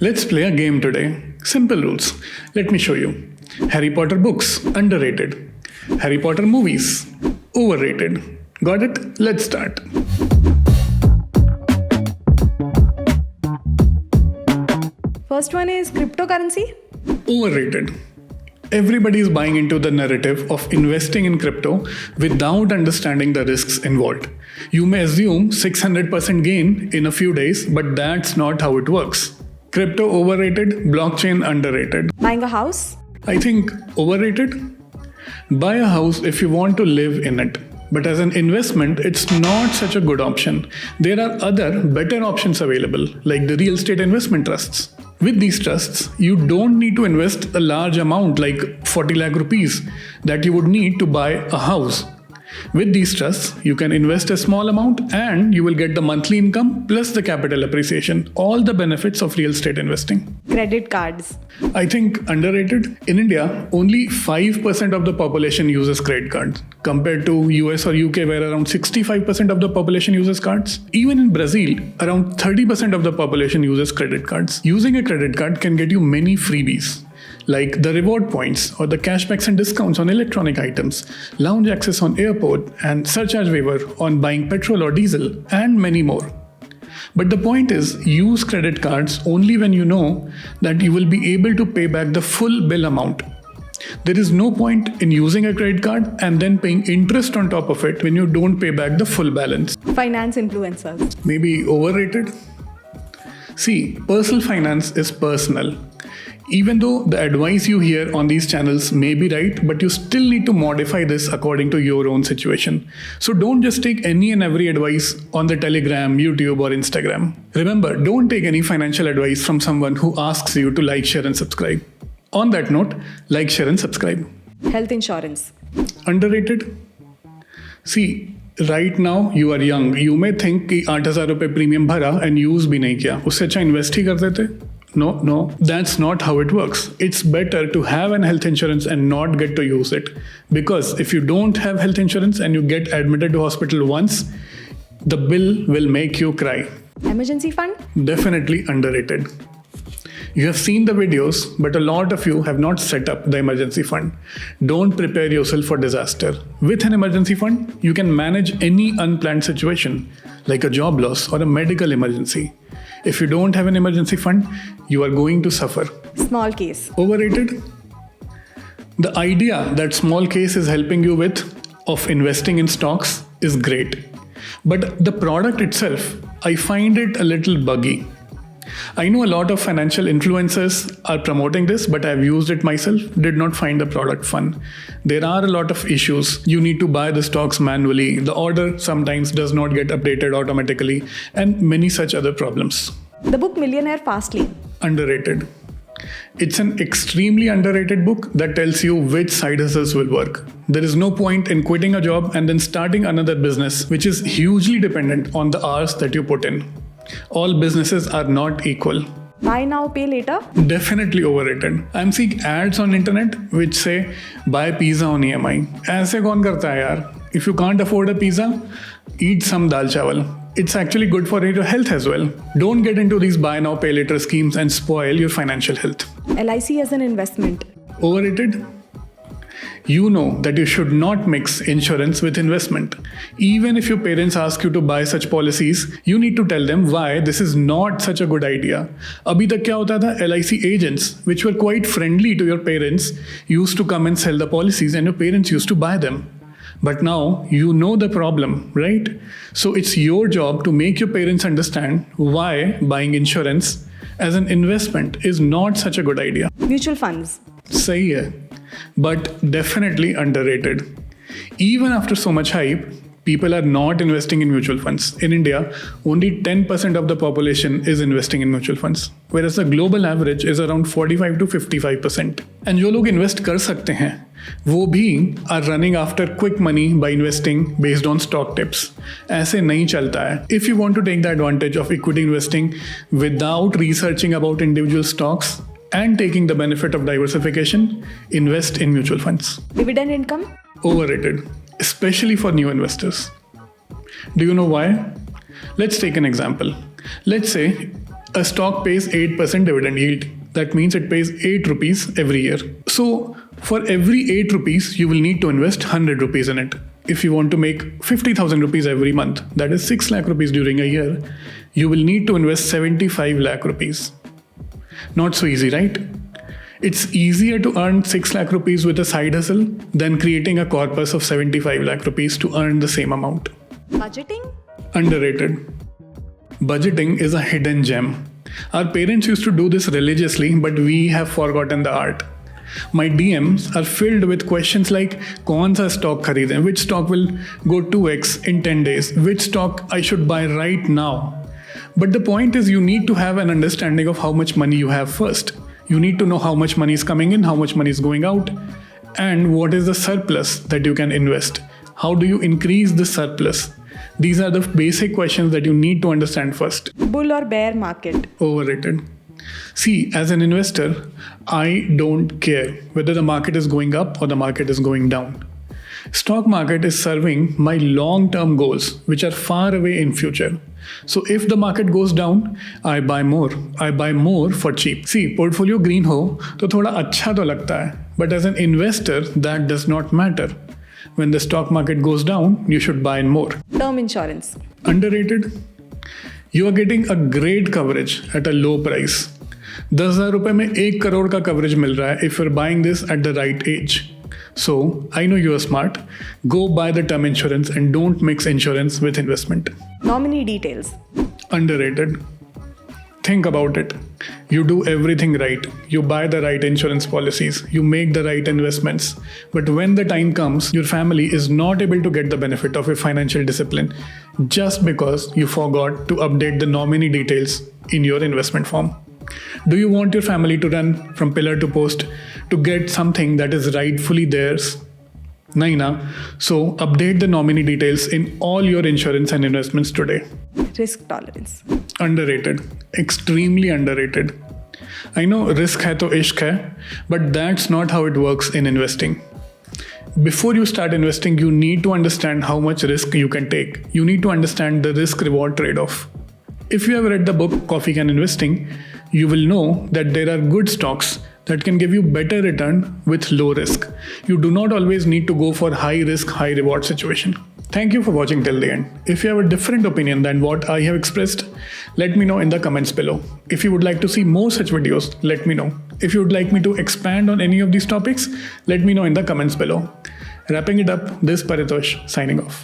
Let's play a game today. Simple rules. Let me show you. Harry Potter books, underrated. Harry Potter movies, overrated. Got it? Let's start. First one is cryptocurrency. Overrated. Everybody is buying into the narrative of investing in crypto without understanding the risks involved. You may assume 600% gain in a few days, but that's not how it works. Crypto overrated, blockchain underrated. Buying a house. I think overrated. Buy a house if you want to live in it. But as an investment, it's not such a good option. There are other better options available, like the real estate investment trusts. With these trusts, you don't need to invest a large amount like 40 lakh rupees that you would need to buy a house. With these trusts, you can invest a small amount and you will get the monthly income plus the capital appreciation, all the benefits of real estate investing. Credit cards. I think underrated. In India, only 5% of the population uses credit cards compared to US or UK where around 65% of the population uses cards. Even in Brazil, around 30% of the population uses credit cards. Using a credit card can get you many freebies, like the reward points or the cashbacks and discounts on electronic items, lounge access on airport, and surcharge waiver on buying petrol or diesel, and many more. But the point is, use credit cards only when you know that you will be able to pay back the full bill amount. There is no point in using a credit card and then paying interest on top of it when you don't pay back the full balance. Finance influencers. Maybe overrated? See, personal finance is personal. Even though the advice you hear on these channels may be right, but you still need to modify this according to your own situation. So don't just take any and every advice on the Telegram, YouTube, or Instagram. Remember, don't take any financial advice from someone who asks you to like, share, and subscribe. On that note, like, share, and subscribe. Health insurance. Underrated? See, right now you are young. You may think कि 8,000 रुपए premium भरा and use भी नहीं किया. उससे अच्छा invest ही कर देते. No, that's not how it works. It's better to have an health insurance and not get to use it. Because if you don't have health insurance and you get admitted to hospital once, the bill will make you cry. Emergency fund? Definitely underrated. You have seen the videos, but a lot of you have not set up the emergency fund. Don't prepare yourself for disaster. With an emergency fund, you can manage any unplanned situation, like a job loss or a medical emergency. If you don't have an emergency fund, you are going to suffer. Small case. Overrated? The idea that small case is helping you of investing in stocks is great. But the product itself, I find it a little buggy. I know a lot of financial influencers are promoting this, but I've used it myself, did not find the product fun. There are a lot of issues. You need to buy the stocks manually. The order sometimes does not get updated automatically, and many such other problems. The book Millionaire Fastly. Underrated. It's an extremely underrated book that tells you which side hustles will work. There is no point in quitting a job and then starting another business, which is hugely dependent on the hours that you put in. All businesses are not equal. Buy now, pay later? Definitely overrated. I'm seeing ads on internet which say buy pizza on EMI. ऐसे कौन करता है यार? If you can't afford a pizza, eat some dal chawal. It's actually good for your health as well. Don't get into these buy now, pay later schemes and spoil your financial health. LIC as an investment. Overrated? You know that you should not mix insurance with investment. Even if your parents ask you to buy such policies, you need to tell them why this is not such a good idea. Abhi tak kya hota tha? LIC agents, which were quite friendly to your parents, used to come and sell the policies and your parents used to buy them. But now you know the problem, right? So it's your job to make your parents understand why buying insurance as an investment is not such a good idea. Mutual funds. Sahi hai, but definitely underrated. Even after so much hype, people are not investing in mutual funds. In India, only 10% of the population is investing in mutual funds, whereas the global average is around 45 to 55%. And जो लोग invest कर सकते हैं, वो भी are running after quick money by investing based on stock tips. ऐसे नहीं चलता है. If you want to take the advantage of equity investing without researching about individual stocks and taking the benefit of diversification, invest in mutual funds. Dividend income? Overrated, especially for new investors. Do you know why? Let's take an example. Let's say A stock pays 8% dividend yield. That means it pays 8 rupees every year. So for every 8 rupees, you will need to invest 100 rupees in it. If you want to make 50,000 rupees every month, that is 6 lakh rupees during a year, you will need to invest 75 lakh rupees. Not so easy, right? It's easier to earn 6 lakh rupees with a side hustle than creating a corpus of 75 lakh rupees to earn the same amount. Budgeting? Underrated. Budgeting is a hidden gem. Our parents used to do this religiously, but we have forgotten the art. My DMs are filled with questions like कौन सा stock खरीदें, which stock will go 2x in 10 days, which stock I should buy right now. But the point is you need to have an understanding of how much money you have first. You need to know how much money is coming in, how much money is going out, and what is the surplus that you can invest. How do you increase the surplus? These are the basic questions that you need to understand first. Bull or bear market? Overrated. See, as an investor, I don't care whether the market is going up or the market is going down. Stock market is serving my long-term goals, which are far away in future. So if the market goes down, I buy more. I buy more for cheap. See, portfolio green हो तो थोड़ा अच्छा तो लगता है, but as an investor, that does not matter. When the stock market goes down, you should buy more. Term insurance? Underrated. You are getting a great coverage at a low price. 10,000 रुपए में 1 करोड़ का coverage मिल रहा है if you're buying this at the right age. So, I know you are smart. Go buy the term insurance and don't mix insurance with investment. Nominee details? Underrated. Think about it. You do everything right. You buy the right insurance policies. You make the right investments. But when the time comes, your family is not able to get the benefit of your financial discipline just because you forgot to update the nominee details in your investment form. Do you want your family to run from pillar to post to get something that is rightfully theirs? Nahi na. So update the nominee details in all your insurance and investments today. Risk tolerance? Underrated. Extremely underrated. I know risk hai to ishq hai, but that's not how it works in investing. Before you start investing, you need to understand how much risk you can take. You need to understand the risk-reward trade-off. If you have read the book Coffee Can Investing, you will know that there are good stocks that can give you better return with low risk. You do not always need to go for high risk, high reward situation. Thank you for watching till the end. If you have a different opinion than what I have expressed, let me know in the comments below. If you would like to see more such videos, let me know. If you would like me to expand on any of these topics, let me know in the comments below. Wrapping it up, this is Paritosh signing off.